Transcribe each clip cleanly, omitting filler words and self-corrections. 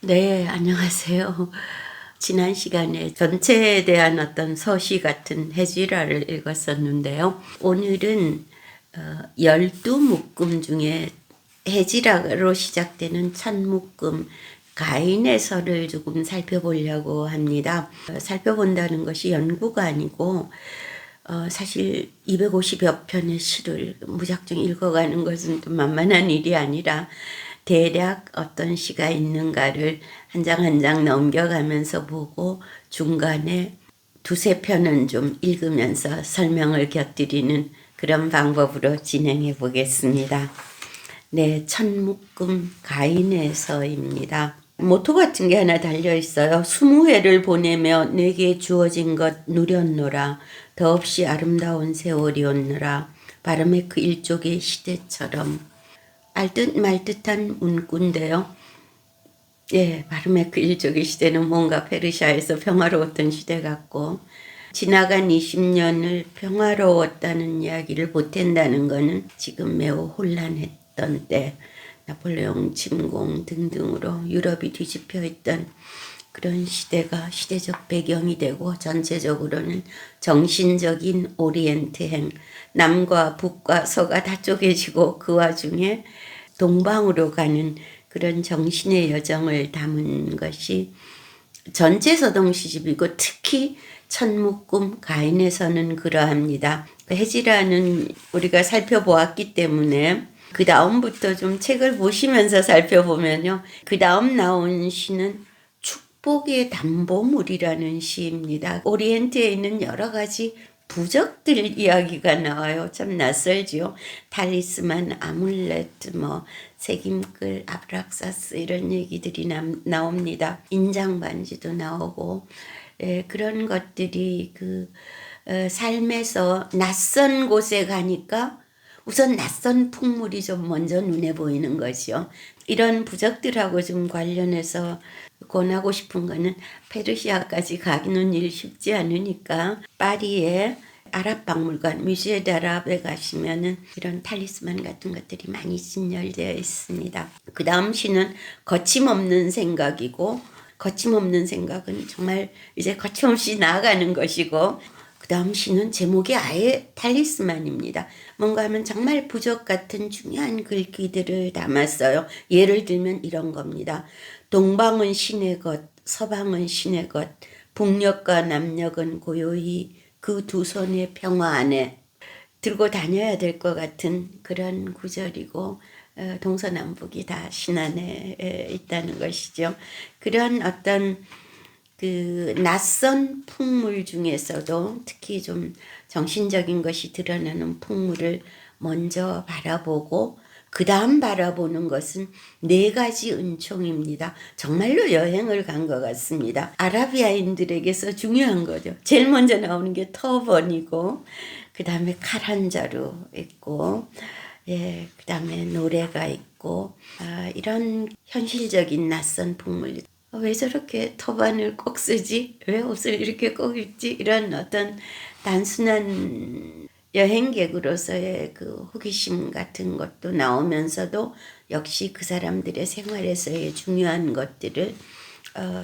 네, 안녕하세요. 지난 시간에 전체에 대한 어떤 서시 같은 해지라를 읽었었는데요. 오늘은 12묶음 중에 해지라로 시작되는 첫 묶음 가인의 설을 조금 살펴보려고 합니다. 살펴본다는 것이 연구가 아니고 사실 250여 편의 시를 무작정 읽어가는 것은 좀 만만한 일이 아니라 대략 어떤 시가 있는가를 한 장 한 장 넘겨가면서 보고 중간에 두세 편은 좀 읽으면서 설명을 곁들이는 그런 방법으로 진행해 보겠습니다. 네, 첫 묶음 가인에서입니다. 모토 같은 게 하나 달려 있어요. 20회를 보내며 내게 주어진 것 누렸노라. 더없이 아름다운 세월이었노라. 바람의 그 일족의 시대처럼. 알듯 말듯한 문구인데요. 예, 바람의 그 일족의 시대는 뭔가 페르시아에서 평화로웠던 시대 같고 지나간 20년을 평화로웠다는 이야기를 보탠다는 것은 지금 매우 혼란했던 때 나폴레옹 침공 등등으로 유럽이 뒤집혀 있던 그런 시대가 시대적 배경이 되고 전체적으로는 정신적인 오리엔트행, 남과 북과 서가 다 쪼개지고 그 와중에 동방으로 가는 그런 정신의 여정을 담은 것이 전체 서동시집이고 특히 첫 묶음 가인에서는 그러합니다. 해지라는 우리가 살펴보았기 때문에 그 다음부터 좀 책을 보시면서 살펴보면요. 그 다음 나온 시는 축복의 담보물이라는 시입니다. 오리엔트에 있는 여러 가지 부적들 이야기가 나와요. 참 낯설지요. 탈리스만, 아물렛, 새김끌, 아브락사스 이런 얘기들이 나옵니다. 인장 반지도 나오고 그런 것들이 삶에서 낯선 곳에 가니까 우선 낯선 풍물이 좀 먼저 눈에 보이는 것이요. 이런 부적들하고 좀 관련해서 권하고 싶은 거는 페르시아까지 가기는 일 쉽지 않으니까 파리에 아랍박물관 뮤지에 다랍에 가시면은 이런 탈리스만 같은 것들이 많이 진열되어 있습니다. 그 다음 시는 거침없는 생각이고 거침없는 생각은 정말 이제 거침없이 나아가는 것이고 그 다음 시는 제목이 아예 탈리스만입니다. 뭔가 하면 정말 부적 같은 중요한 글귀들을 담았어요. 예를 들면 이런 겁니다. 동방은 신의 것, 서방은 신의 것, 북녘과 남녘은 고요히 그 두 손의 평화 안에 들고 다녀야 될 것 같은 그런 구절이고 동서남북이 다 신 안에 있다는 것이죠. 그런 어떤 그 낯선 풍물 중에서도 특히 좀 정신적인 것이 드러나는 풍물을 먼저 바라보고 그 다음 바라보는 것은 4가지 은총입니다. 정말로 여행을 간 것 같습니다. 아라비아인들에게서 중요한 거죠. 제일 먼저 나오는 게 터번이고 그 다음에 칼 한 자루 있고 그 다음에 노래가 있고 이런 현실적인 낯선 풍물. 왜 저렇게 터반을 꼭 쓰지? 왜 옷을 이렇게 꼭 입지? 이런 어떤 단순한 여행객으로서의 그 호기심 같은 것도 나오면서도 역시 그 사람들의 생활에서의 중요한 것들을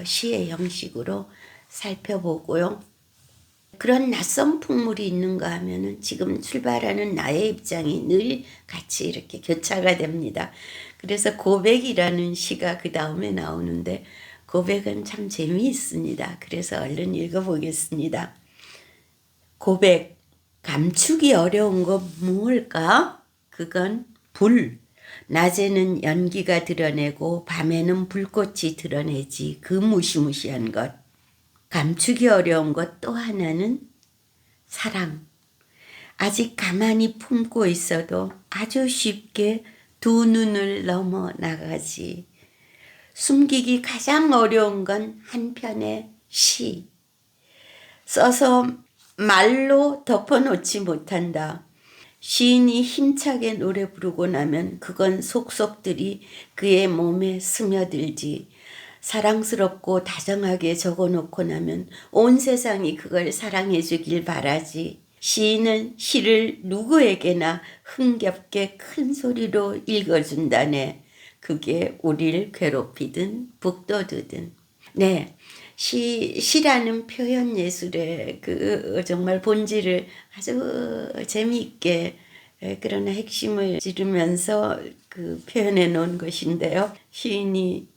시의 형식으로 살펴보고요. 그런 낯선 풍물이 있는가 하면은 지금 출발하는 나의 입장이 늘 같이 이렇게 교차가 됩니다. 그래서 고백이라는 시가 그 다음에 나오는데 고백은 참 재미있습니다. 그래서 얼른 읽어보겠습니다. 고백, 감추기 어려운 거 무엇일까? 그건 불. 낮에는 연기가 드러내고 밤에는 불꽃이 드러내지 그 무시무시한 것. 감추기 어려운 것 또 하나는 사랑. 아직 가만히 품고 있어도 아주 쉽게 두 눈을 넘어 나가지. 숨기기 가장 어려운 건 한편의 시. 써서 말로 덮어놓지 못한다. 시인이 힘차게 노래 부르고 나면 그건 속속들이 그의 몸에 스며들지. 사랑스럽고 다정하게 적어놓고 나면 온 세상이 그걸 사랑해 주길 바라지. 시인은 시를 누구에게나 흥겹게 큰 소리로 읽어준다네. 그게 우리를 괴롭히든 북돋우든. 네. 시라는 표현 예술의 그 정말 본질을 아주 재미있게 그러나 핵심을 찌르면서 그 표현해 놓은 것인데요. 시인이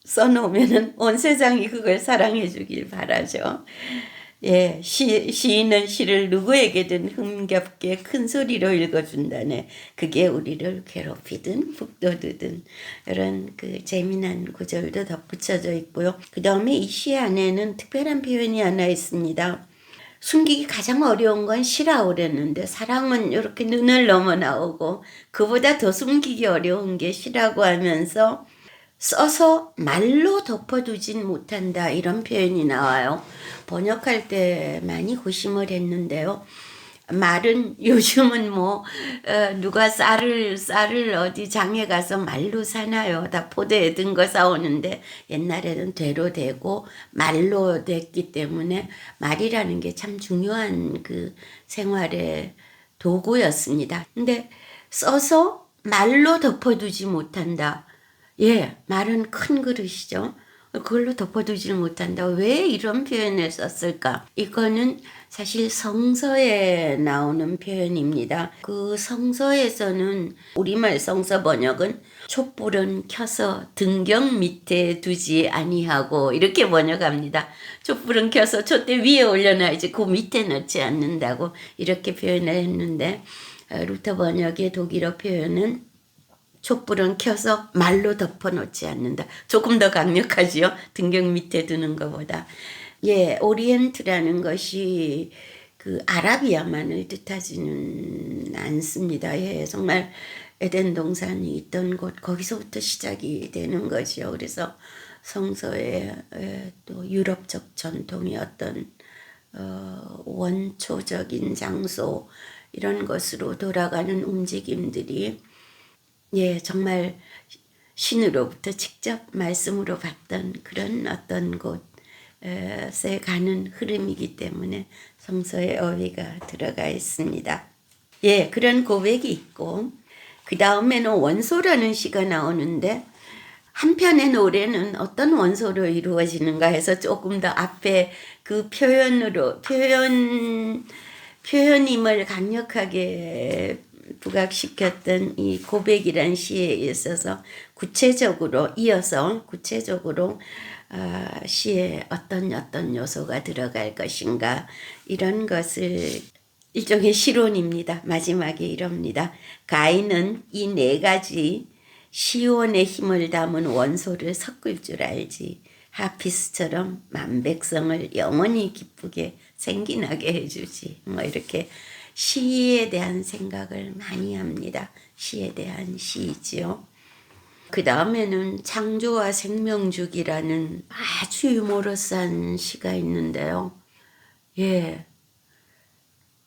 써놓으면은 온 세상이 그걸 사랑해 주길 바라죠. 예, 시인은 시를 누구에게든 흥겹게 큰 소리로 읽어준다네. 그게 우리를 괴롭히든 북돋우든 이런 그 재미난 구절도 덧붙여져 있고요. 그 다음에 이 시 안에는 특별한 표현이 하나 있습니다. 숨기기 가장 어려운 건 시라고 그랬는데 사랑은 이렇게 눈을 넘어 나오고 그보다 더 숨기기 어려운 게 시라고 하면서 써서 말로 덮어두진 못한다 이런 표현이 나와요. 번역할 때 많이 고심을 했는데요. 말은 요즘은 누가 쌀을 어디 장에 가서 말로 사나요? 다 포대에 든 거 사오는데 옛날에는 되로 되고 말로 됐기 때문에 말이라는 게 참 중요한 그 생활의 도구였습니다. 근데 써서 말로 덮어두지 못한다. 예, 말은 큰 그릇이죠. 그걸로 덮어두질 못한다. 왜 이런 표현을 썼을까? 이거는 사실 성서에 나오는 표현입니다. 그 성서에서는 우리말 성서 번역은 촛불은 켜서 등경 밑에 두지 아니하고 이렇게 번역합니다. 촛불은 켜서 촛대 위에 올려놔야지 그 밑에 넣지 않는다고 이렇게 표현을 했는데 루터 번역의 독일어 표현은 촛불은 켜서 말로 덮어놓지 않는다. 조금 더 강력하지요. 등경 밑에 두는 것보다. 예, 오리엔트라는 것이 그 아라비아만을 뜻하지는 않습니다. 예, 정말 에덴 동산이 있던 곳 거기서부터 시작이 되는 거죠. 그래서 성서에 또 유럽적 전통의 어떤 원초적인 장소 이런 것으로 돌아가는 움직임들이 예, 정말 신으로부터 직접 말씀으로 받던 그런 어떤 곳에 가는 흐름이기 때문에 성서의 어휘가 들어가 있습니다. 예, 그런 고백이 있고 그 다음에는 원소라는 시가 나오는데 한편의 노래는 어떤 원소로 이루어지는가 해서 조금 더 앞에 그 표현임을 강력하게 부각시켰던 이 고백이란 시에 있어서 이어서 구체적으로 시에 어떤 요소가 들어갈 것인가 이런 것을 일종의 시론입니다. 마지막에 이럽니다. 가인은 이 네 가지 시온의 힘을 담은 원소를 섞을 줄 알지. 하피스처럼 만백성을 영원히 기쁘게 생기나게 해주지. 이렇게 시에 대한 생각을 많이 합니다. 시에 대한 시이지요. 그 다음에는 창조와 생명주기라는 아주 유머러스한 시가 있는데요. 예,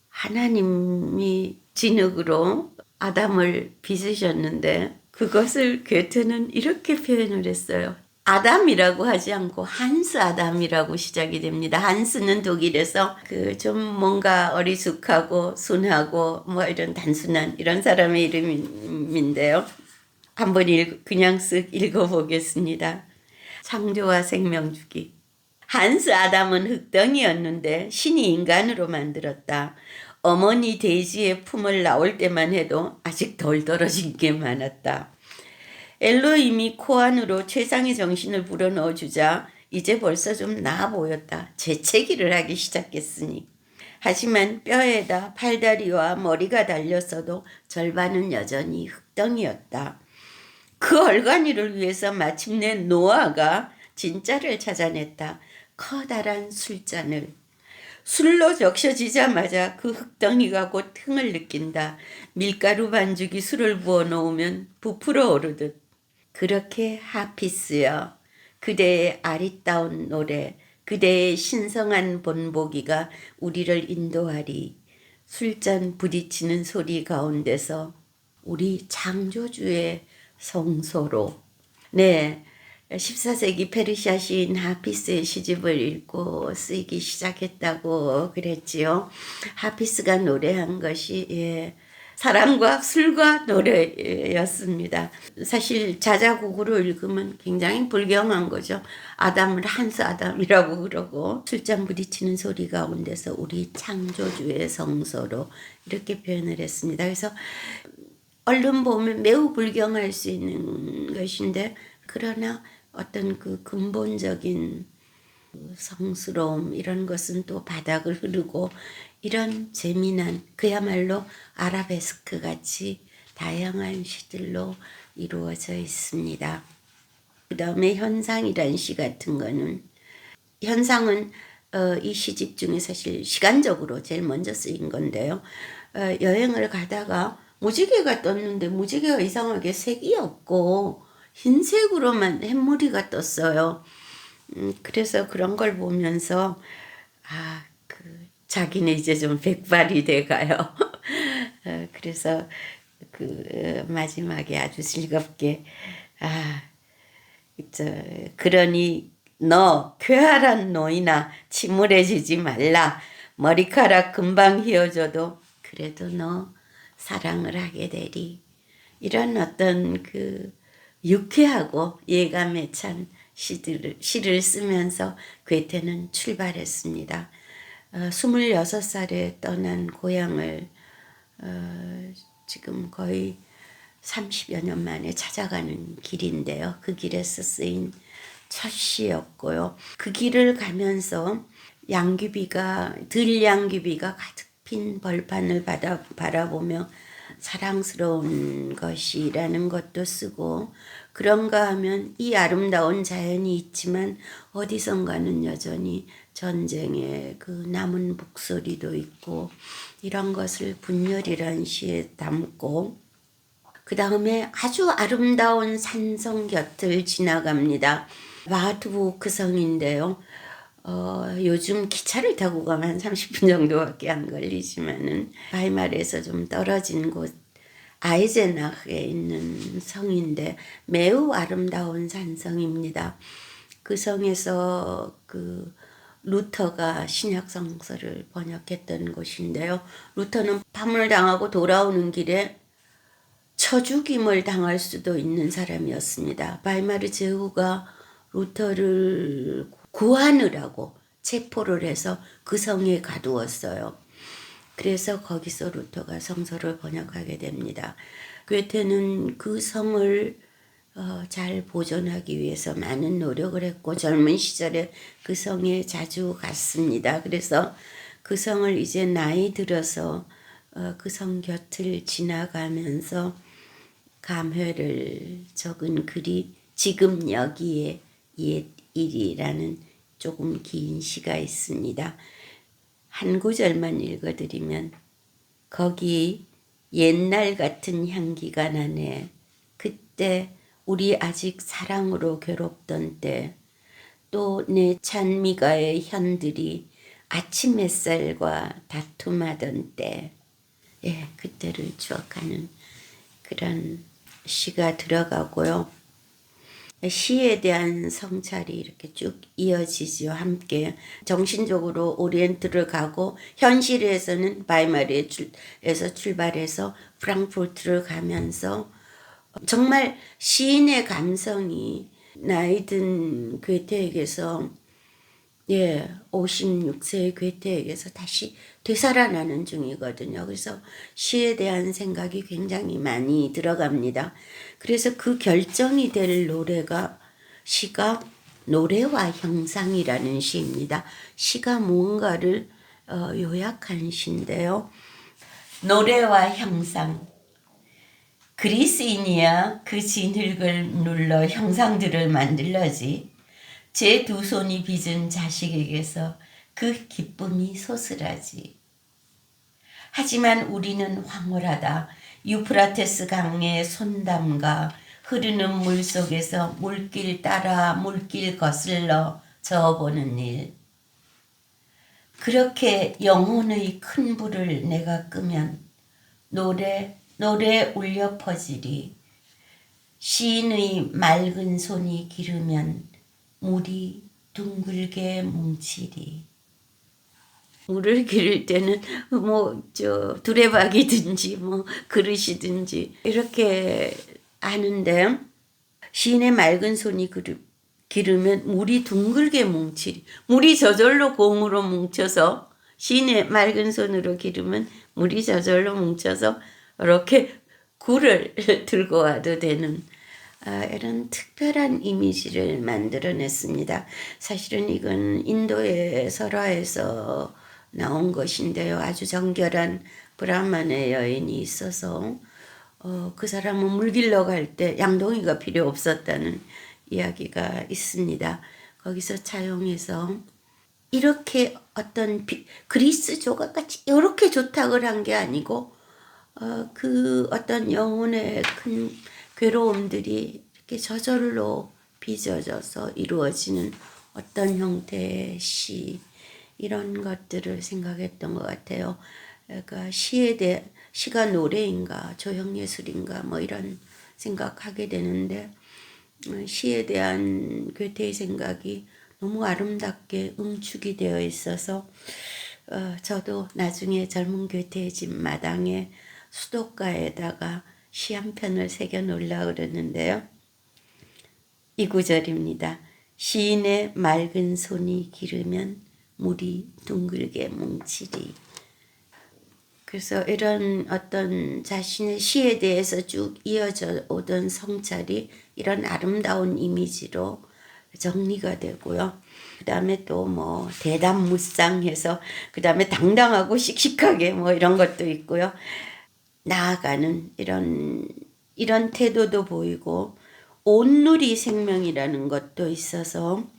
하나님이 진흙으로 아담을 빚으셨는데 그것을 괴테는 이렇게 표현을 했어요. 아담이라고 하지 않고 한스 아담이라고 시작이 됩니다. 한스는 독일에서 그 좀 뭔가 어리숙하고 순하고 이런 단순한 이런 사람의 이름인데요. 한번 그냥 쓱 읽어보겠습니다. 창조와 생명주기. 한스 아담은 흙덩이였는데 신이 인간으로 만들었다. 어머니 돼지의 품을 나올 때만 해도 아직 덜 떨어진 게 많았다. 엘로힘이 코 안으로 최상의 정신을 불어넣어 주자 이제 벌써 좀 나아 보였다. 재채기를 하기 시작했으니. 하지만 뼈에다 팔다리와 머리가 달렸어도 절반은 여전히 흙덩이였다. 그 얼간이를 위해서 마침내 노아가 진짜를 찾아냈다. 커다란 술잔을. 술로 적셔지자마자 그 흙덩이가 곧 흥을 느낀다. 밀가루 반죽이 술을 부어 놓으면 부풀어 오르듯. 그렇게 하피스여, 그대의 아리따운 노래, 그대의 신성한 본보기가 우리를 인도하리. 술잔 부딪히는 소리 가운데서 우리 창조주의 성소로. 네, 14세기 페르시아 시인 하피스의 시집을 읽고 쓰이기 시작했다고 그랬지요. 하피스가 노래한 것이 사랑과 술과 노래였습니다. 사실 자자곡으로 읽으면 굉장히 불경한 거죠. 아담을 한스 아담이라고 그러고 술잔 부딪히는 소리 가운데서 우리 창조주의 성소로 이렇게 표현을 했습니다. 그래서 얼른 보면 매우 불경할 수 있는 것인데 그러나 어떤 그 근본적인 성스러움 이런 것은 또 바닥을 흐르고 이런 재미난 그야말로 아라베스크 같이 다양한 시들로 이루어져 있습니다. 그 다음에 현상이란 시 같은 거는 현상은 이 시집 중에 사실 시간적으로 제일 먼저 쓰인 건데요. 여행을 가다가 무지개가 떴는데 무지개가 이상하게 색이 없고 흰색으로만 햇무리가 떴어요. 그래서 그런 걸 보면서 자기는 이제 좀 백발이 돼가요. 그래서 마지막에 아주 즐겁게 그러니 너 쾌활한 노인아 침울해지지 말라. 머리카락 금방 휘어져도 그래도 너 사랑을 하게 되리. 이런 어떤 유쾌하고 예감에 찬 시를 쓰면서 괴테는 출발했습니다. 26살에 떠난 고향을 지금 거의 30여 년 만에 찾아가는 길인데요. 그 길에서 쓰인 첫 시였고요. 그 길을 가면서 들양귀비가 가득 핀 벌판을 바라보며 사랑스러운 것이라는 것도 쓰고 그런가 하면 이 아름다운 자연이 있지만 어디선가는 여전히 전쟁의 그 남은 목소리도 있고 이런 것을 분열이란 시에 담고 그 다음에 아주 아름다운 산성 곁을 지나갑니다. 마하트부크 성인데요. 요즘 기차를 타고 가면 한 30분 정도밖에 안 걸리지만은 바이마르에서 좀 떨어진 곳 아이젠ach에 있는 성인데 매우 아름다운 산성입니다. 그 성에서 루터가 신약 성서를 번역했던 곳인데요. 루터는 파문을 당하고 돌아오는 길에 처죽임을 당할 수도 있는 사람이었습니다. 바이마르 제후가 루터를 구하느라고 체포를 해서 그 성에 가두었어요. 그래서 거기서 루터가 성서를 번역하게 됩니다. 괴테는 그 성을 잘 보존하기 위해서 많은 노력을 했고 젊은 시절에 그 성에 자주 갔습니다. 그래서 그 성을 이제 나이 들어서 그 성 곁을 지나가면서 감회를 적은 글이 지금 여기에 옛 일이라는 조금 긴 시가 있습니다. 한 구절만 읽어드리면 거기 옛날 같은 향기가 나네. 그때 우리 아직 사랑으로 괴롭던 때 또 내 찬미가의 현들이 아침 햇살과 다툼하던 때 그때를 추억하는 그런 시가 들어가고요. 시에 대한 성찰이 이렇게 쭉 이어지지요. 함께 정신적으로 오리엔트를 가고 현실에서는 바이마르에서 출발해서 프랑크푸르트를 가면서 정말 시인의 감성이 나이 든 괴테에게서 56세의 괴테에게서 다시 되살아나는 중이거든요. 그래서 시에 대한 생각이 굉장히 많이 들어갑니다. 그래서 그 결정이 될 시가 노래와 형상이라는 시입니다. 시가 무언가를 요약한 시인데요. 노래와 형상. 그리스인이야 그 진흙을 눌러 형상들을 만들러지. 제 두 손이 빚은 자식에게서 그 기쁨이 소슬하지. 하지만 우리는 황홀하다. 유프라테스 강에 손담가 흐르는 물 속에서 물길 따라 물길 거슬러 저어보는 일. 그렇게 영혼의 큰 불을 내가 끄면 노래 울려 퍼지리. 시인의 맑은 손이 기르면 물이 둥글게 뭉치리. 물을 기를 때는 뭐 두레박이든지 뭐 그릇이든지 이렇게 하는데, 시인의 맑은 손이 기르면 물이 둥글게 뭉치리. 물이 저절로 공으로 뭉쳐서, 시인의 맑은 손으로 기르면 물이 저절로 뭉쳐서 이렇게 굴을 들고 와도 되는 이런 특별한 이미지를 만들어냈습니다. 사실은 이건 인도의 설화에서 나온 것인데요. 아주 정결한 브라ಹ만의 여인이 있어서 그 사람은 물 길러 갈 때 양동이가 필요 없었다는 이야기가 있습니다. 거기서 차용해서 이렇게 어떤 그리스 조각같이 이렇게 조탁을 한 게 아니고 그 어떤 영혼의 큰 괴로움들이 이렇게 저절로 빚어져서 이루어지는 어떤 형태의 시, 이런 것들을 생각했던 것 같아요. 그러니까 시가 노래인가 조형예술인가 뭐 이런 생각하게 되는데, 시에 대한 괴테의 생각이 너무 아름답게 응축이 되어 있어서 저도 나중에 젊은 괴테의 집 마당에 수도가에다가 시 한 편을 새겨 놓으려고 그러는데요. 이 구절입니다. 시인의 맑은 손이 기르면 물이 둥글게 뭉치리. 그래서 이런 어떤 자신의 시에 대해서 쭉 이어져 오던 성찰이 이런 아름다운 이미지로 정리가 되고요. 그 다음에 또 뭐 대담무쌍해서 그 다음에 당당하고 씩씩하게 뭐 이런 것도 있고요. 나아가는 이런 태도도 보이고, 온누리 생명이라는 것도 있어서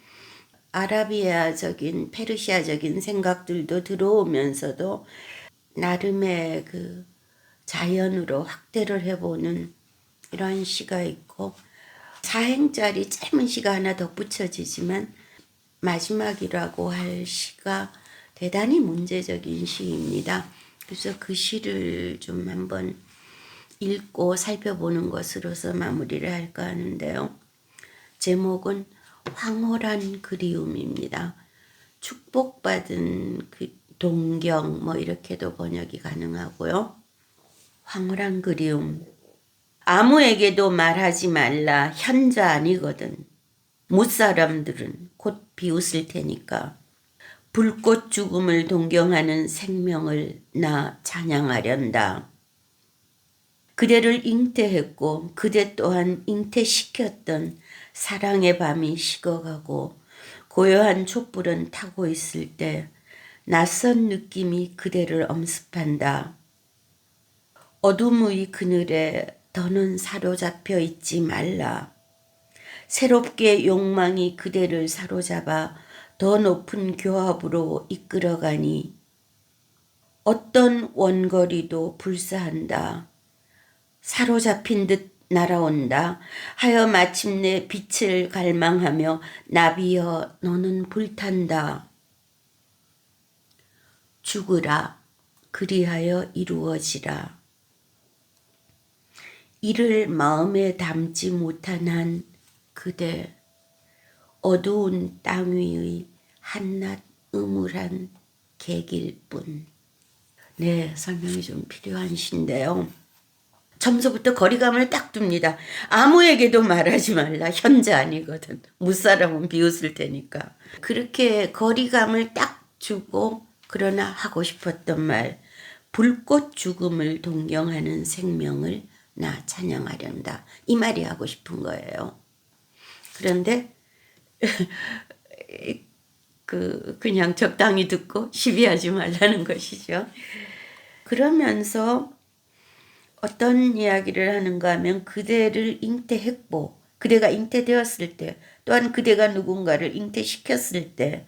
아라비아적인 페르시아적인 생각들도 들어오면서도 나름의 그 자연으로 확대를 해보는 이런 시가 있고, 사행짜리 짧은 시가 하나 덧붙여지지만 마지막이라고 할 시가 대단히 문제적인 시입니다. 그래서 그 시를 좀 한번 읽고 살펴보는 것으로서 마무리를 할까 하는데요. 제목은 황홀한 그리움입니다. 축복받은 그 동경 뭐 이렇게도 번역이 가능하고요. 황홀한 그리움. 아무에게도 말하지 말라. 현자 아니거든. 무사람들은 곧 비웃을 테니까. 불꽃 죽음을 동경하는 생명을 나 찬양하련다. 그대를 잉태했고 그대 또한 잉태시켰던 사랑의 밤이 식어가고 고요한 촛불은 타고 있을 때 낯선 느낌이 그대를 엄습한다. 어둠의 그늘에 더는 사로잡혀 있지 말라. 새롭게 욕망이 그대를 사로잡아 더 높은 교합으로 이끌어가니 어떤 원거리도 불사한다. 사로잡힌 듯 날아온다 하여 마침내 빛을 갈망하며 나비여 너는 불탄다. 죽으라 그리하여 이루어지라. 이를 마음에 담지 못한 한 그대 어두운 땅 위의 한낱 음울한 객일 뿐. 네, 설명이 좀 필요한 시인데요. 처음부터 거리감을 딱 둡니다. 아무에게도 말하지 말라. 현자 아니거든. 무사람은 비웃을 테니까. 그렇게 거리감을 딱 주고, 그러나 하고 싶었던 말. 불꽃 죽음을 동경하는 생명을 나 찬양하련다. 이 말이 하고 싶은 거예요. 그런데 그냥 적당히 듣고 시비하지 말라는 것이죠. 그러면서 어떤 이야기를 하는가 하면 그대를 잉태했고 그대가 잉태되었을 때 또한 그대가 누군가를 잉태시켰을 때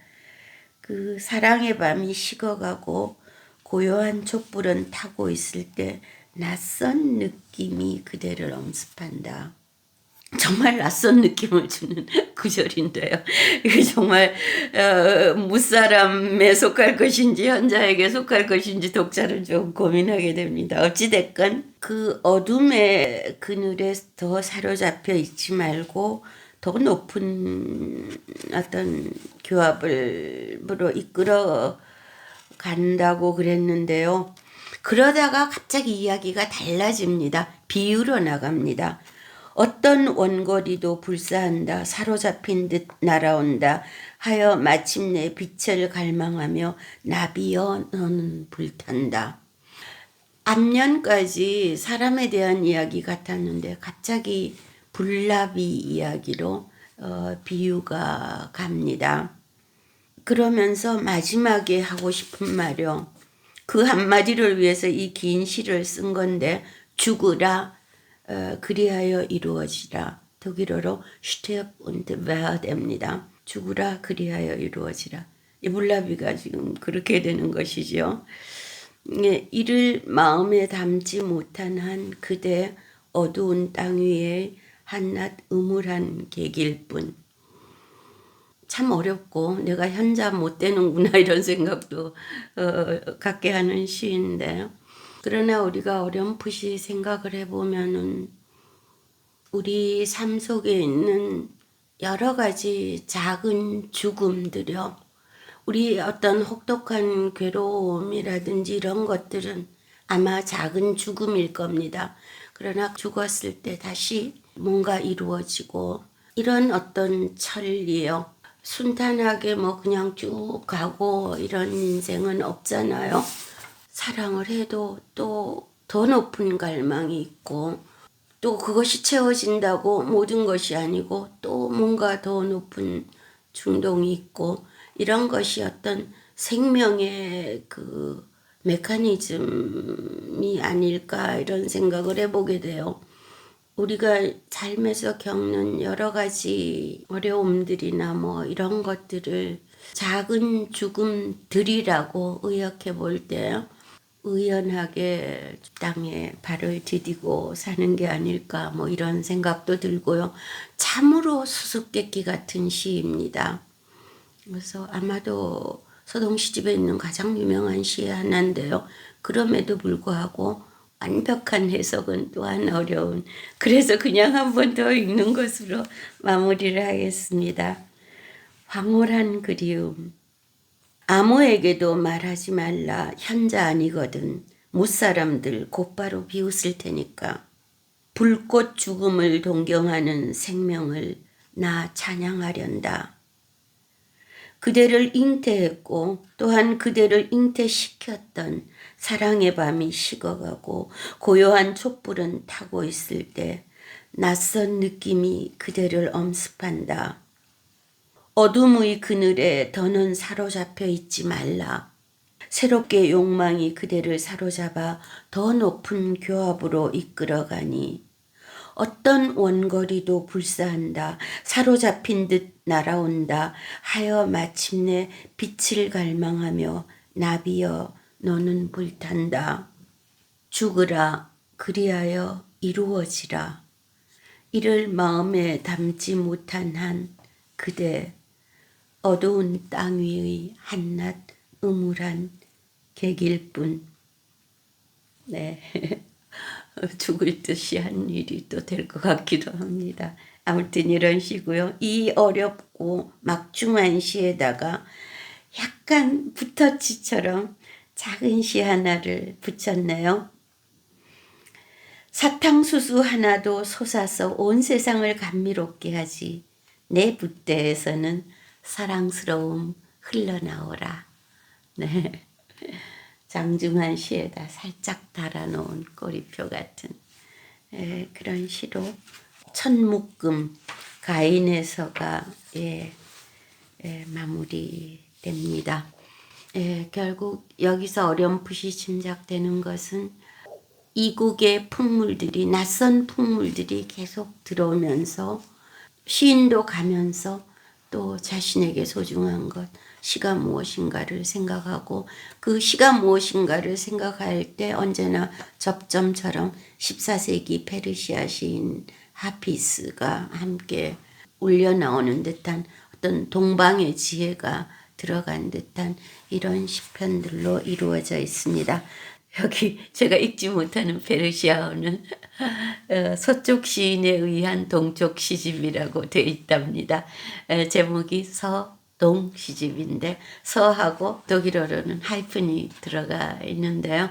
그 사랑의 밤이 식어가고 고요한 촛불은 타고 있을 때 낯선 느낌이 그대를 엄습한다. 정말 낯선 느낌을 주는 구절인데요. 이게 정말 무사람에 속할 것인지 현자에게 속할 것인지 독자는 좀 고민하게 됩니다. 어찌됐건 그 어둠의 그늘에 더 사로잡혀 있지 말고 더 높은 어떤 교합으로 이끌어 간다고 그랬는데요. 그러다가 갑자기 이야기가 달라집니다. 비유로 나갑니다. 어떤 원거리도 불사한다. 사로잡힌 듯 날아온다. 하여 마침내 빛을 갈망하며 나비여 너는 불탄다. 앞년까지 사람에 대한 이야기 같았는데 갑자기 불나비 이야기로 비유가 갑니다. 그러면서 마지막에 하고 싶은 말이요. 그 한마디를 위해서 이 긴 시를 쓴 건데 죽으라 그리하여 이루어지라. 독일어로 stirb und werd입니다. 죽으라 그리하여 이루어지라. 이 불나비가 지금 그렇게 되는 것이죠. 이를 마음에 담지 못한 한 그대 어두운 땅 위에 한낱 음울한 객일 뿐. 참 어렵고 내가 현자 못 되는구나 이런 생각도 갖게 하는 시인데, 그러나 우리가 어렴풋이 생각을 해보면은 우리 삶 속에 있는 여러 가지 작은 죽음들이요, 우리 어떤 혹독한 괴로움이라든지 이런 것들은 아마 작은 죽음일 겁니다. 그러나 죽었을 때 다시 뭔가 이루어지고 이런 어떤 천리요. 순탄하게 뭐 그냥 쭉 가고 이런 인생은 없잖아요. 사랑을 해도 또 더 높은 갈망이 있고, 또 그것이 채워진다고 모든 것이 아니고 또 뭔가 더 높은 충동이 있고, 이런 것이 어떤 생명의 그 메커니즘이 아닐까 이런 생각을 해보게 돼요. 우리가 삶에서 겪는 여러 가지 어려움들이나 뭐 이런 것들을 작은 죽음들이라고 의역해 볼 때 의연하게 땅에 발을 디디고 사는 게 아닐까 뭐 이런 생각도 들고요. 참으로 수수께끼 같은 시입니다. 그래서 아마도 서동시집에 있는 가장 유명한 시의 하나인데요. 그럼에도 불구하고 완벽한 해석은 또한 어려운, 그래서 그냥 한 번 더 읽는 것으로 마무리를 하겠습니다. 황홀한 그리움. 아무에게도 말하지 말라. 현자 아니거든. 못사람들 곧바로 비웃을 테니까. 불꽃 죽음을 동경하는 생명을 나 찬양하련다. 그대를 잉태했고 또한 그대를 잉태시켰던 사랑의 밤이 식어가고 고요한 촛불은 타고 있을 때 낯선 느낌이 그대를 엄습한다. 어둠의 그늘에 더는 사로잡혀 있지 말라. 새롭게 욕망이 그대를 사로잡아 더 높은 교합으로 이끌어가니 어떤 원거리도 불사한다. 사로잡힌 듯 날아온다. 하여 마침내 빛을 갈망하며 나비여 너는 불탄다. 죽으라 그리하여 이루어지라. 이를 마음에 담지 못한 한 그대 어두운 땅 위의 한낱 음울한 객일 뿐. 네. 죽을 듯이 한 일이 또 될 것 같기도 합니다. 아무튼 이런 시고요. 이 어렵고 막중한 시에다가 약간 붓터치처럼 작은 시 하나를 붙였네요. 사탕수수 하나도 솟아서 온 세상을 감미롭게 하지. 내 붓대에서는 사랑스러움 흘러나오라. 네. 장중한 시에다 살짝 달아놓은 꼬리표 같은 그런 시로 천묶음 가인에서가 마무리됩니다. 결국 여기서 어렴풋이 짐작되는 것은 이국의 풍물들이, 낯선 풍물들이 계속 들어오면서 시인도 가면서 또 자신에게 소중한 것, 시가 무엇인가를 생각하고, 그 시가 무엇인가를 생각할 때 언제나 접점처럼 14세기 페르시아 시인 하피스가 함께 울려 나오는 듯한 어떤 동방의 지혜가 들어간 듯한 이런 시편들로 이루어져 있습니다. 여기 제가 읽지 못하는 페르시아어는 서쪽 시인에 의한 동쪽 시집이라고 되어 있답니다. 제목이 서동 시집인데 서하고 독일어로는 하이픈이 들어가 있는데요.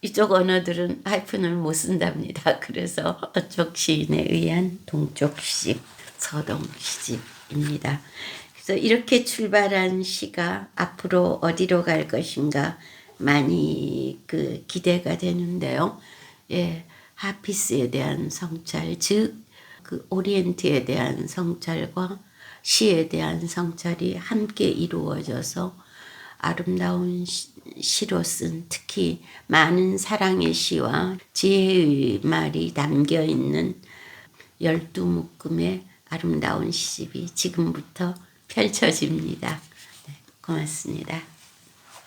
이쪽 언어들은 하이픈을 못 쓴답니다. 그래서 어쪽 시인에 의한 동쪽 시집, 서동 시집입니다. 그래서 이렇게 출발한 시가 앞으로 어디로 갈 것인가 많이 기대가 되는데요. 예, 하피스에 대한 성찰, 즉 그 오리엔트에 대한 성찰과 시에 대한 성찰이 함께 이루어져서 아름다운 시로 쓴 특히 많은 사랑의 시와 지혜의 말이 담겨 있는 12묶음의 아름다운 시집이 지금부터 펼쳐집니다. 네, 고맙습니다.